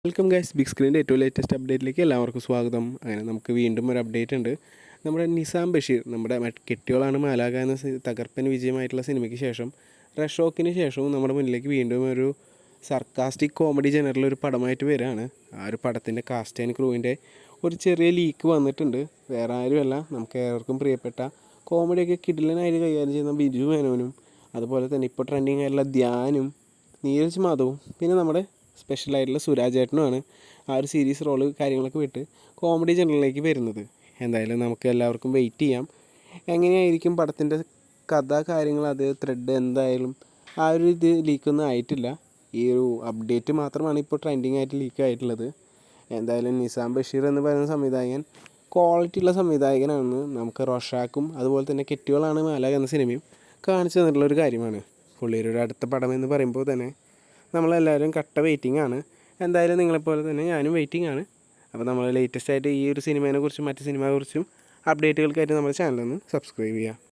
Welcome guys, big സ്ക്രീനിൻ്റെ ഏറ്റവും latest അപ്ഡേറ്റിലേക്ക് എല്ലാവർക്കും സ്വാഗതം. അങ്ങനെ നമുക്ക് വീണ്ടും ഒരു അപ്ഡേറ്റ് ഉണ്ട്. നമ്മുടെ നിസാം ബഷീർ, നമ്മുടെ കെട്ടിയോളാണ് മാലാഖ എന്ന തകർപ്പൻ വിജയമായിട്ടുള്ള സിനിമയ്ക്ക് ശേഷം, റഷോക്കിന് ശേഷവും നമ്മുടെ മുന്നിലേക്ക് വീണ്ടും ഒരു സർക്കാസ്റ്റിക് കോമഡി ജനറിലൊരു പടമായിട്ട് വരികയാണ്. ആ ഒരു പടത്തിൻ്റെ കാസ്റ്റ് ആൻഡ് ക്രൂവിൻ്റെ ഒരു ചെറിയ ലീക്ക് വന്നിട്ടുണ്ട്. വേറെ ആരുമല്ല, നമുക്ക് ഏവർക്കും പ്രിയപ്പെട്ട കോമഡിയൊക്കെ കിടിലനായിട്ട് കൈകാര്യം ചെയ്യുന്ന ബിജു മേനോനും, അതുപോലെ തന്നെ ഇപ്പോൾ ട്രെൻഡിങ് ആയിട്ടുള്ള ധ്യാനും, നീരജ് മാധവും, പിന്നെ നമ്മുടെ സ്പെഷ്യലായിട്ടുള്ള സുരാജ് ഏട്ടനുമാണ് ആ ഒരു സീരീസ് റോള് കാര്യങ്ങളൊക്കെ വിട്ട് കോമഡി ജനറിലേക്ക് വരുന്നത്. എന്തായാലും നമുക്ക് എല്ലാവർക്കും വെയിറ്റ് ചെയ്യാം, എങ്ങനെയായിരിക്കും പടത്തിൻ്റെ കഥ കാര്യങ്ങൾ, അത് ത്രെഡ് എന്തായാലും ആ ഒരു ഇത് ലീക്കൊന്നും ആയിട്ടില്ല. ഈ ഒരു അപ്ഡേറ്റ് മാത്രമാണ് ഇപ്പോൾ ട്രെൻഡിങ് ആയിട്ട് ലീക്ക് ആയിട്ടുള്ളത്. എന്തായാലും നിസാം ബഷീർ എന്ന് പറയുന്ന സംവിധായകൻ ക്വാളിറ്റി ഉള്ള സംവിധായകനാണെന്ന് നമുക്ക് റോഷാക്കും അതുപോലെ തന്നെ കെട്ടിയോളാണ് മാലാഖ എന്ന സിനിമയും കാണിച്ചു തന്നിട്ടുള്ളൊരു കാര്യമാണ്. പുള്ളിയുടെ ഒരു അടുത്ത പടം എന്ന് പറയുമ്പോൾ തന്നെ നമ്മളെല്ലാവരും കട്ട വെയിറ്റിംഗ് ആണ്. എന്തായാലും നിങ്ങളെപ്പോലെ തന്നെ ഞാനും വെയിറ്റിംഗ് ആണ്. അപ്പോൾ നമ്മൾ ലേറ്റസ്റ്റ് ആയിട്ട് ഈ ഒരു സിനിമയെ കുറിച്ചും മറ്റ് സിനിമയെക്കുറിച്ചും അപ്ഡേറ്റുകൾക്കായിട്ട് നമ്മുടെ ചാനലൊന്ന് സബ്സ്ക്രൈബ് ചെയ്യുക.